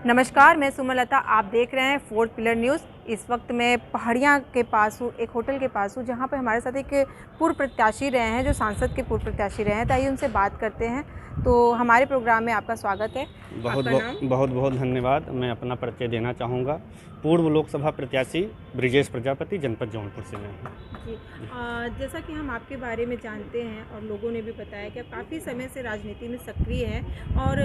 नमस्कार, मैं सुमलता। आप देख रहे हैं फोर्थ पिलर न्यूज़। इस वक्त मैं पहाड़ियाँ के पास हूँ, एक होटल के पास हूँ, जहाँ पर हमारे साथ एक पूर्व प्रत्याशी रहे हैं, जो सांसद के पूर्व प्रत्याशी रहे हैं। तो आइए उनसे बात करते हैं। तो हमारे प्रोग्राम में आपका स्वागत है। बहुत बहुत धन्यवाद। मैं अपना परिचय देना चाहूँगा। पूर्व लोकसभा प्रत्याशी ब्रिजेश प्रजापति, जनपद जौनपुर से मैं हूँ। जी, जैसा कि हम आपके बारे में जानते हैं और लोगों ने भी बताया कि आप काफ़ी समय से राजनीति में सक्रिय हैं और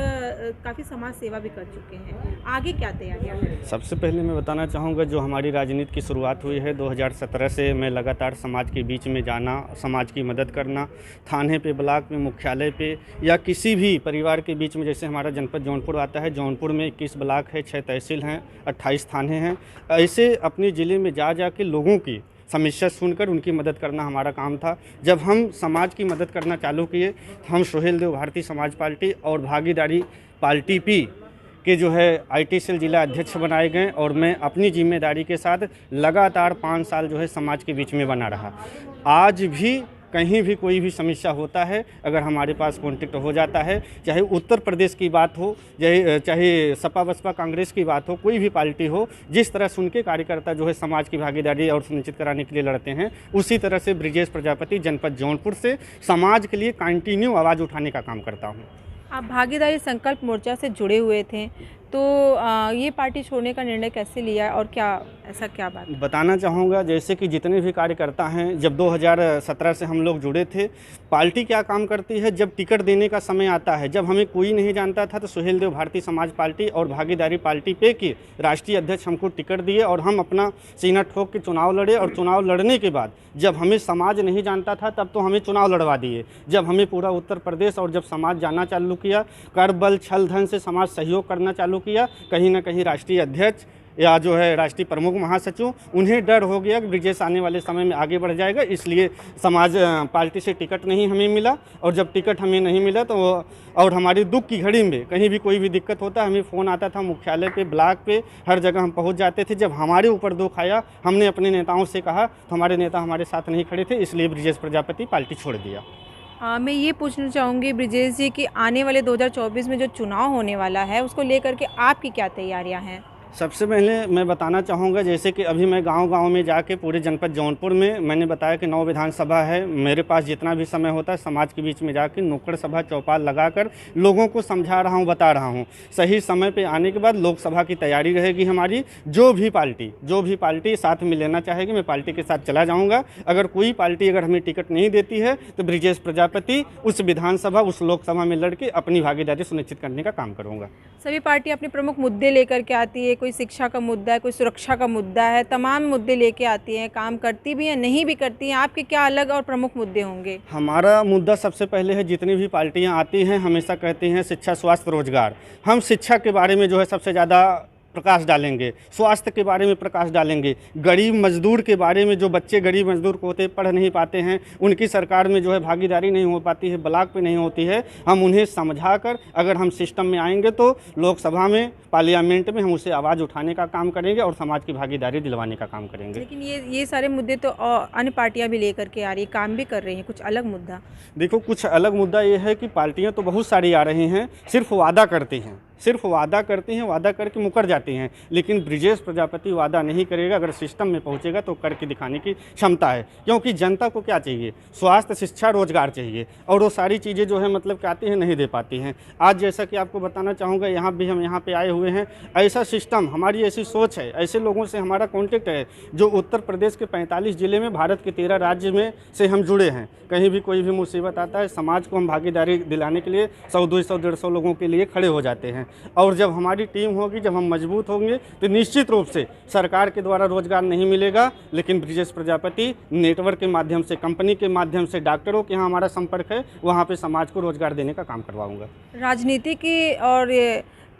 काफ़ी समाज सेवा भी कर चुके हैं। आगे क्या तैयारियाँ हैं? सबसे पहले मैं बताना चाहूँगा, जो हमारी राजनीति की शुरुआत हुई है 2017 से, मैं लगातार समाज के बीच में जाना, समाज की मदद करना, थाने पे, ब्लॉक में, मुख्यालय पे या किसी भी परिवार के बीच में। जैसे हमारा जनपद जौनपुर आता है, जौनपुर में 21 ब्लॉक है, 6 तहसील हैं, 28 थाने हैं। ऐसे अपने ज़िले में जा के लोगों की समस्या सुनकर उनकी मदद करना हमारा काम था। जब हम समाज की मदद करना चालू किए, हम सुहेल देव भारतीय समाज पार्टी और भागीदारी पार्टी पी के जो है IT सेल जिला अध्यक्ष बनाए गए और मैं अपनी जिम्मेदारी के साथ लगातार 5 साल जो है समाज के बीच में बना रहा। आज भी कहीं भी कोई भी समस्या होता है, अगर हमारे पास कॉन्टेक्ट हो जाता है, चाहे उत्तर प्रदेश की बात हो, चाहे सपा बसपा कांग्रेस की बात हो, कोई भी पार्टी हो, जिस तरह से उनके कार्यकर्ता जो है समाज की भागीदारी और सुनिश्चित कराने के लिए लड़ते हैं, उसी तरह से ब्रिजेश प्रजापति जनपद जौनपुर से समाज के लिए कंटिन्यू आवाज़ उठाने का काम करता हूँ। आप भागीदारी संकल्प मोर्चा से जुड़े हुए थे, तो ये पार्टी छोड़ने का निर्णय कैसे लिया और ऐसा क्या बात? बताना चाहूँगा, जैसे कि जितने भी कार्यकर्ता हैं, जब 2017 से हम लोग जुड़े थे, पार्टी क्या काम करती है, जब टिकट देने का समय आता है, जब हमें कोई नहीं जानता था, तो सुहेल देव भारतीय समाज पार्टी और भागीदारी पार्टी पे के राष्ट्रीय अध्यक्ष हमको टिकट दिए और हम अपना सीना ठोक के चुनाव लड़े। और चुनाव लड़ने के बाद जब हमें समाज नहीं जानता था, तब तो हमें चुनाव लड़वा दिए। जब हमें पूरा उत्तर प्रदेश और जब समाज जाना चालू किया, कर बल छल धन से समाज सहयोग करना चालू किया, कहीं ना कहीं राष्ट्रीय अध्यक्ष या जो है राष्ट्रीय प्रमुख महासचिव, उन्हें डर हो गया कि ब्रिजेश आने वाले समय में आगे बढ़ जाएगा, इसलिए समाज पार्टी से टिकट नहीं हमें मिला। और जब टिकट हमें नहीं मिला तो और हमारी दुख की घड़ी में कहीं भी कोई भी दिक्कत होता, हमें फ़ोन आता था, मुख्यालय पे, ब्लॉक पे, हर जगह हम पहुंच जाते थे। जब हमारे ऊपर दुख आया, हमने अपने नेताओं से कहा, तो हमारे नेता हमारे साथ नहीं खड़े थे, इसलिए ब्रिजेश प्रजापति पार्टी छोड़ दिया। मैं ये पूछना चाहूँगी ब्रिजेश जी कि आने वाले 2024 में जो चुनाव होने वाला है, उसको लेकर के आपकी क्या तैयारियां हैं? सबसे पहले मैं बताना चाहूँगा, जैसे कि अभी मैं गांव-गांव में जाके पूरे जनपद जौनपुर में, मैंने बताया कि 9 विधानसभा है, मेरे पास जितना भी समय होता है समाज के बीच में जाके नुक्कड़ सभा चौपाल लगाकर लोगों को समझा रहा हूँ, बता रहा हूँ। सही समय पे आने के बाद लोकसभा की तैयारी रहेगी हमारी। जो भी पार्टी साथ में लेना चाहेगी, मैं पार्टी के साथ चला जाऊँगा। अगर कोई पार्टी अगर हमें टिकट नहीं देती है, तो ब्रिजेश प्रजापति उस विधानसभा, उस लोकसभा में लड़ के अपनी भागीदारी सुनिश्चित करने का काम करूँगा। सभी पार्टी अपने प्रमुख मुद्दे लेकर के आती है, कोई शिक्षा का मुद्दा है, कोई सुरक्षा का मुद्दा है, तमाम मुद्दे लेके आती हैं, काम करती भी हैं, नहीं भी करती हैं। आपके क्या अलग और प्रमुख मुद्दे होंगे? हमारा मुद्दा सबसे पहले है, जितनी भी पार्टियां आती हैं हमेशा कहती हैं शिक्षा, स्वास्थ्य, रोजगार। हम शिक्षा के बारे में जो है सबसे ज़्यादा प्रकाश डालेंगे, स्वास्थ्य के बारे में प्रकाश डालेंगे, गरीब मजदूर के बारे में, जो बच्चे गरीब मजदूर को होते पढ़ नहीं पाते हैं, उनकी सरकार में जो है भागीदारी नहीं हो पाती है, ब्लॉक पे नहीं होती है, हम उन्हें समझाकर अगर हम सिस्टम में आएंगे तो लोकसभा में, पार्लियामेंट में हम उसे आवाज़ उठाने का काम करेंगे और समाज की भागीदारी दिलवाने का काम करेंगे। लेकिन ये सारे मुद्दे तो अन्य पार्टियां भी लेकर के आ रही, काम भी कर रही हैं। कुछ अलग मुद्दा? देखो, कुछ अलग मुद्दा ये है कि पार्टियां तो बहुत सारी आ रही हैं, सिर्फ वादा करती हैं, वादा करके मुकर जाती हैं। लेकिन ब्रिजेश प्रजापति वादा नहीं करेगा, अगर सिस्टम में पहुंचेगा तो करके दिखाने की क्षमता है। क्योंकि जनता को क्या चाहिए? स्वास्थ्य, शिक्षा, रोजगार चाहिए, और वो सारी चीज़ें जो है मतलब कहती हैं नहीं दे पाती हैं। आज जैसा कि आपको बताना चाहूँगा, यहाँ भी हम यहाँ पे आए हुए हैं, ऐसा सिस्टम, हमारी ऐसी सोच है, ऐसे लोगों से हमारा कॉन्टेक्ट है जो उत्तर प्रदेश के 45 ज़िले में, भारत के 13 राज्य में से हम जुड़े हैं। कहीं भी कोई भी मुसीबत आता है, समाज को हम भागीदारी दिलाने के लिए 100, 200, 150 लोगों के लिए खड़े हो जाते हैं। और जब हमारी टीम होगी, जब हम मजबूत होंगे, तो निश्चित रूप से सरकार के द्वारा रोजगार नहीं मिलेगा, लेकिन ब्रिजेश प्रजापति नेटवर्क के माध्यम से, कंपनी के माध्यम से, डॉक्टरों के यहाँ हमारा संपर्क है, वहाँ पे समाज को रोजगार देने का काम करवाऊंगा। राजनीति की और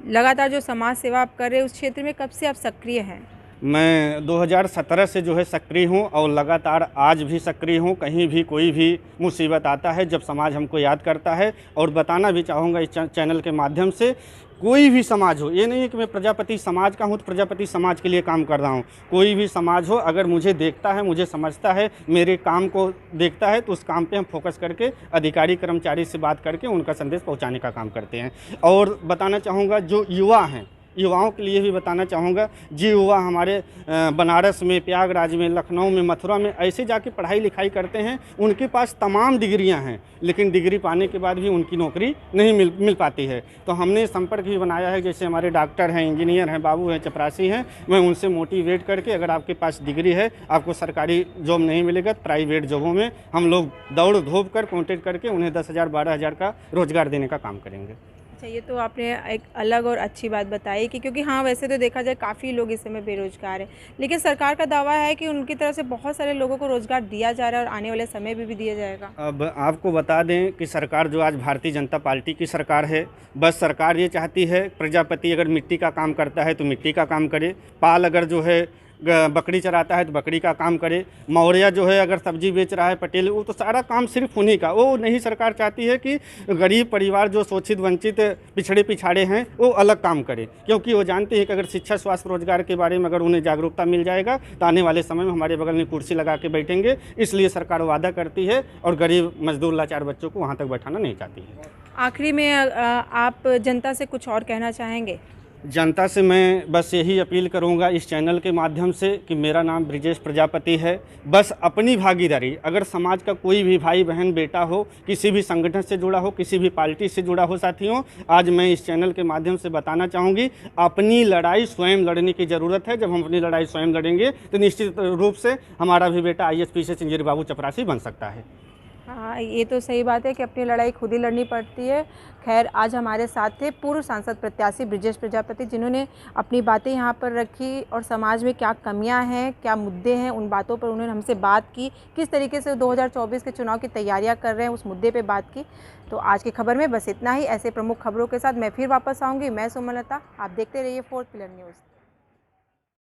लगातार जो समाज सेवा आप कर रहे हैं, उस क्षेत्र में कब से आप सक्रिय हैं? मैं 2017 से जो है सक्रिय हूँ और लगातार आज भी सक्रिय हूँ। कहीं भी कोई भी मुसीबत आता है, जब समाज हमको याद करता है, और बताना भी चाहूँगा इस चैनल के माध्यम से, कोई भी समाज हो, ये नहीं है कि मैं प्रजापति समाज का हूँ तो प्रजापति समाज के लिए काम कर रहा हूँ। कोई भी समाज हो, अगर मुझे देखता है, मुझे समझता है, मेरे काम को देखता है, तो उस काम पे हम फोकस करके अधिकारी कर्मचारी से बात करके उनका संदेश पहुँचाने का काम करते हैं। और बताना चाहूँगा, जो युवा हैं, युवाओं के लिए भी बताना चाहूँगा, जो युवा हमारे बनारस में, प्रयागराज में, लखनऊ में, मथुरा में ऐसे जाके पढ़ाई लिखाई करते हैं, उनके पास तमाम डिग्रियां हैं, लेकिन डिग्री पाने के बाद भी उनकी नौकरी नहीं मिल पाती है। तो हमने संपर्क भी बनाया है, जैसे हमारे डॉक्टर हैं, इंजीनियर हैं, बाबू हैं, चपरासी हैं, मैं उनसे मोटिवेट करके अगर आपके पास डिग्री है, आपको सरकारी जॉब नहीं मिलेगा, प्राइवेट जॉबों में हम लोग दौड़ धूप कर कॉन्टेक्ट करके उन्हें 10,000 12,000 का रोजगार देने का काम करेंगे। अच्छा, ये तो आपने एक अलग और अच्छी बात बताई कि क्योंकि हाँ, वैसे तो देखा जाए काफ़ी लोग इस समय बेरोजगार हैं, लेकिन सरकार का दावा है कि उनकी तरफ से बहुत सारे लोगों को रोजगार दिया जा रहा है और आने वाले समय में भी दिया जाएगा। अब आपको बता दें कि सरकार जो आज भारतीय जनता पार्टी की सरकार है, बस सरकार ये चाहती है प्रजापति अगर मिट्टी का काम करता है तो मिट्टी का काम करे, पाल अगर जो है बकरी चराता है तो बकरी का काम करे, मौर्या जो है अगर सब्जी बेच रहा है, पटेल, वो तो सारा काम सिर्फ उन्हीं का। वो नहीं सरकार चाहती है कि गरीब परिवार जो शोषित वंचित पिछड़े पिछाड़े हैं वो अलग काम करे, क्योंकि वो जानते हैं कि अगर शिक्षा स्वास्थ्य रोजगार के बारे में अगर उन्हें जागरूकता मिल जाएगा तो आने वाले समय में हमारे बगल में कुर्सी लगा के बैठेंगे। इसलिए सरकार वादा करती है और गरीब मजदूर लाचार बच्चों को वहाँ तक बैठाना नहीं चाहती है। आखिरी में आप जनता से कुछ और कहना चाहेंगे? जनता से मैं बस यही अपील करूंगा इस चैनल के माध्यम से कि मेरा नाम ब्रिजेश प्रजापति है। बस अपनी भागीदारी, अगर समाज का कोई भी भाई बहन बेटा हो, किसी भी संगठन से जुड़ा हो, किसी भी पार्टी से जुड़ा हो, साथियों, आज मैं इस चैनल के माध्यम से बताना चाहूँगी, अपनी लड़ाई स्वयं लड़ने की ज़रूरत है। जब हम अपनी लड़ाई स्वयं लड़ेंगे तो निश्चित रूप से हमारा भी बेटा ISPCS इंजीनियर बाबू चपरासी बन सकता है। हाँ, ये तो सही बात है कि अपनी लड़ाई खुद ही लड़नी पड़ती है। खैर, आज हमारे साथ थे पूर्व सांसद प्रत्याशी ब्रिजेश प्रजापति, जिन्होंने अपनी बातें यहाँ पर रखी और समाज में क्या कमियां हैं, क्या मुद्दे हैं, उन बातों पर उन्होंने हमसे बात की, किस तरीके से 2024 के चुनाव की तैयारियां कर रहे हैं, उस मुद्दे पे बात की। तो आज की खबर में बस इतना ही। ऐसे प्रमुख खबरों के साथ मैं फिर वापस आऊँगी। मैं सुमलता, आप देखते रहिए 4th पिलर न्यूज़।